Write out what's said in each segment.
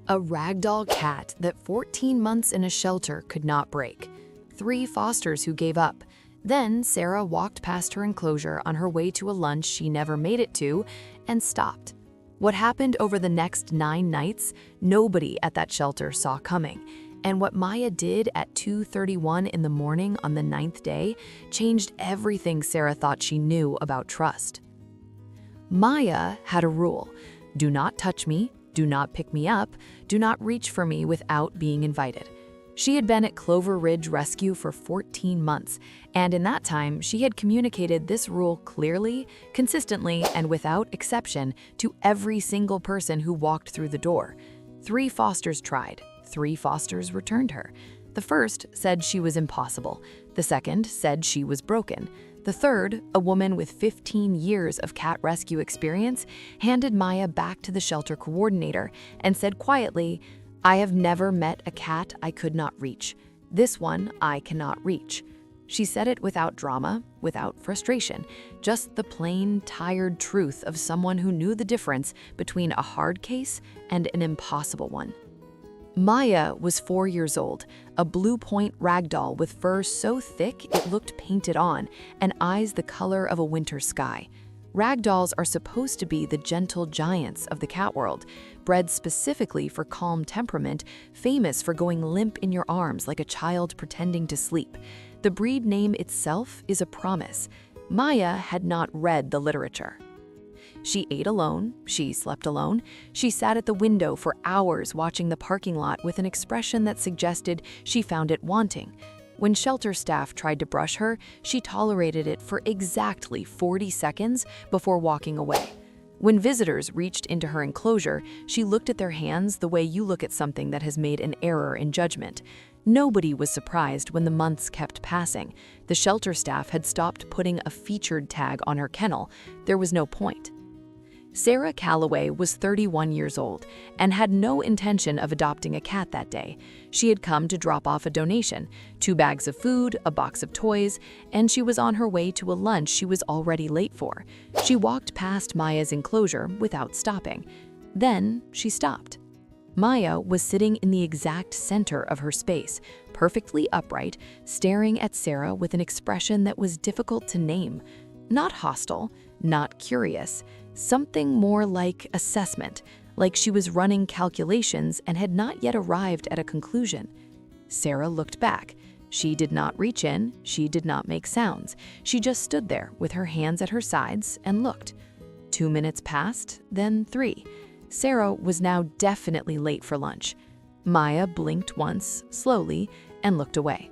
A ragdoll cat that 14 months in a shelter could not break. 3 fosters who gave up. Then Sara walked past her enclosure on her way to a lunch she never made it to and stopped. What happened over the next 9 nights, nobody at that shelter saw coming. And what Maya did at 2:31 in the morning on the 9th day changed everything Sara thought she knew about trust. Maya had a rule: do not touch me, do not pick me up, do not reach for me without being invited. She had been at Clover Ridge Rescue for 14 months, and in that time, she had communicated this rule clearly, consistently, and without exception to every single person who walked through the door. 3 fosters tried. 3 fosters returned her. The first said she was impossible. The second said she was broken. The third, a woman with 15 years of cat rescue experience, handed Maya back to the shelter coordinator and said quietly, "I have never met a cat I could not reach. This one I cannot reach." She said it without drama, without frustration, just the plain, tired truth of someone who knew the difference between a hard case and an impossible one. Maya was 4 years old, a blue point ragdoll with fur so thick it looked painted on, and eyes the color of a winter sky. Ragdolls are supposed to be the gentle giants of the cat world, bred specifically for calm temperament, famous for going limp in your arms like a child pretending to sleep. The breed name itself is a promise. Maya had not read the literature. She ate alone, she slept alone, she sat at the window for hours watching the parking lot with an expression that suggested she found it wanting. When shelter staff tried to brush her, she tolerated it for exactly 40 seconds before walking away. When visitors reached into her enclosure, she looked at their hands the way you look at something that has made an error in judgment. Nobody was surprised when the months kept passing. The shelter staff had stopped putting a featured tag on her kennel. There was no point. Sara Calloway was 31 years old and had no intention of adopting a cat that day. She had come to drop off a donation, 2 bags of food, a box of toys, and she was on her way to a lunch she was already late for. She walked past Maya's enclosure without stopping. Then she stopped. Maya was sitting in the exact center of her space, perfectly upright, staring at Sara with an expression that was difficult to name. Not hostile, not curious, something more like assessment, like she was running calculations and had not yet arrived at a conclusion. Sara looked back. She did not reach in, she did not make sounds. She just stood there with her hands at her sides and looked. 2 minutes passed, then 3. Sara was now definitely late for lunch. Maya blinked once, slowly, and looked away.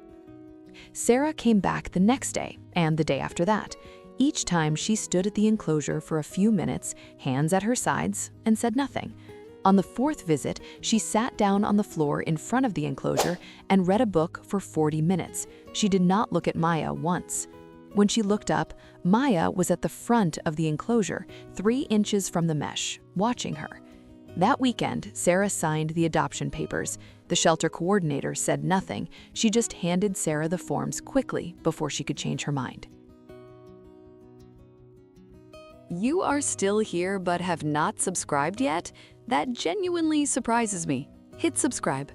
Sara came back the next day and the day after that. Each time she stood at the enclosure for a few minutes, hands at her sides, and said nothing. On the 4th visit, she sat down on the floor in front of the enclosure and read a book for 40 minutes. She did not look at Maya once. When she looked up, Maya was at the front of the enclosure, 3 inches from the mesh, watching her. That weekend, Sara signed the adoption papers. The shelter coordinator said nothing. She just handed Sara the forms quickly before she could change her mind. You are still here but have not subscribed yet? That genuinely surprises me. Hit subscribe.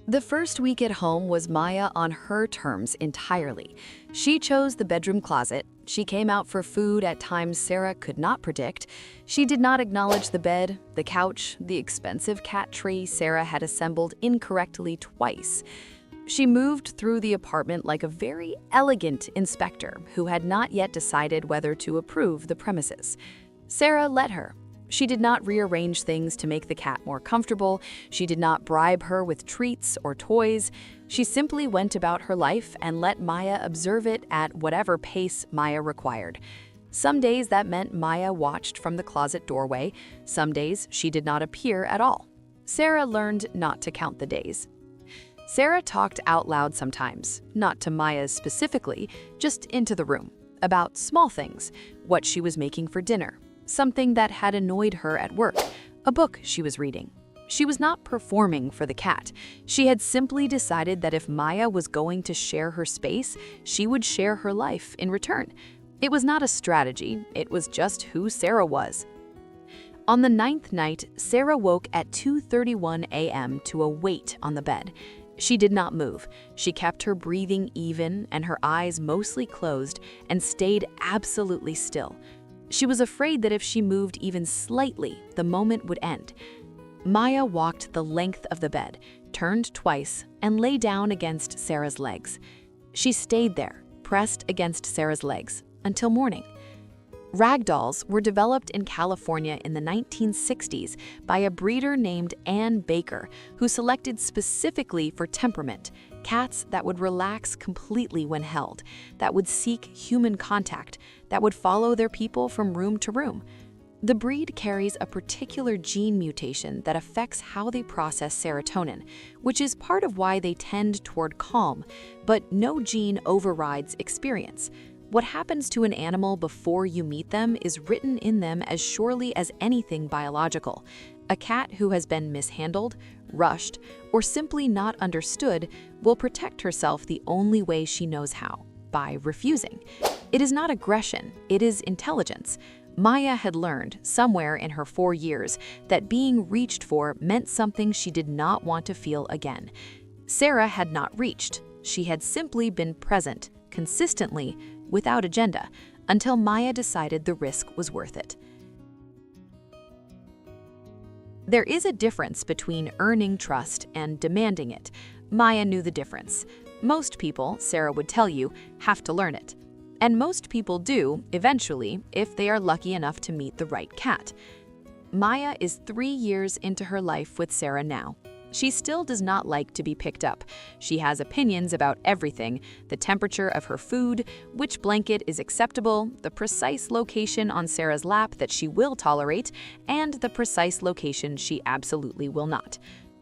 The first week at home was Maya on her terms entirely. She chose the bedroom closet. She came out for food at times Sara could not predict. She did not acknowledge the bed, the couch, the expensive cat tree Sara had assembled incorrectly twice. She moved through the apartment like a very elegant inspector who had not yet decided whether to approve the premises. Sara let her. She did not rearrange things to make the cat more comfortable. She did not bribe her with treats or toys. She simply went about her life and let Maya observe it at whatever pace Maya required. Some days that meant Maya watched from the closet doorway. Some days she did not appear at all. Sara learned not to count the days. Sara talked out loud sometimes, not to Maya specifically, just into the room, about small things, what she was making for dinner, something that had annoyed her at work, a book she was reading. She was not performing for the cat. She had simply decided that if Maya was going to share her space, she would share her life in return. It was not a strategy, it was just who Sara was. On the ninth night, Sara woke at 2:31 a.m. to a weight on the bed. She did not move. She kept her breathing even and her eyes mostly closed and stayed absolutely still. She was afraid that if she moved even slightly, the moment would end. Maya walked the length of the bed, turned twice, and lay down against Sara's legs. She stayed there, pressed against Sara's legs, until morning. Ragdolls were developed in California in the 1960s by a breeder named Ann Baker, who selected specifically for temperament, cats that would relax completely when held, that would seek human contact, that would follow their people from room to room. The breed carries a particular gene mutation that affects how they process serotonin, which is part of why they tend toward calm, but no gene overrides experience. What happens to an animal before you meet them is written in them as surely as anything biological. A cat who has been mishandled, rushed, or simply not understood will protect herself the only way she knows how, by refusing. It is not aggression, it is intelligence. Maya had learned, somewhere in her 4 years, that being reached for meant something she did not want to feel again. Sara had not reached. She had simply been present, consistently, without agenda, until Maya decided the risk was worth it. There is a difference between earning trust and demanding it. Maya knew the difference. Most people, Sara would tell you, have to learn it. And most people do, eventually, if they are lucky enough to meet the right cat. Maya is 3 years into her life with Sara now. She still does not like to be picked up. She has opinions about everything: the temperature of her food, which blanket is acceptable, the precise location on Sara's lap that she will tolerate, and the precise location she absolutely will not.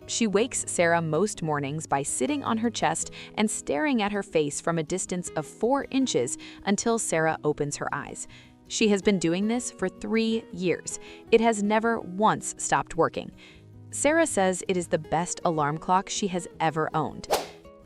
She wakes Sara most mornings by sitting on her chest and staring at her face from a distance of 4 inches until Sara opens her eyes. She has been doing this for 3 years. It has never once stopped working. Sara says it is the best alarm clock she has ever owned.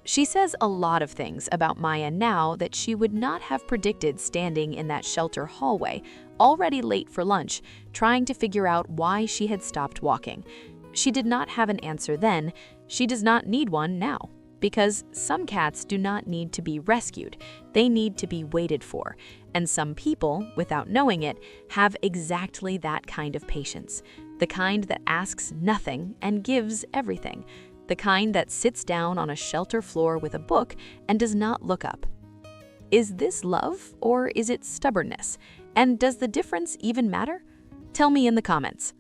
She says a lot of things about Maya now that she would not have predicted standing in that shelter hallway, already late for lunch, trying to figure out why she had stopped walking. She did not have an answer then. She does not need one now. Because some cats do not need to be rescued, they need to be waited for. And some people, without knowing it, have exactly that kind of patience. The kind that asks nothing and gives everything. The kind that sits down on a shelter floor with a book and does not look up. Is this love or is it stubbornness? And does the difference even matter? Tell me in the comments.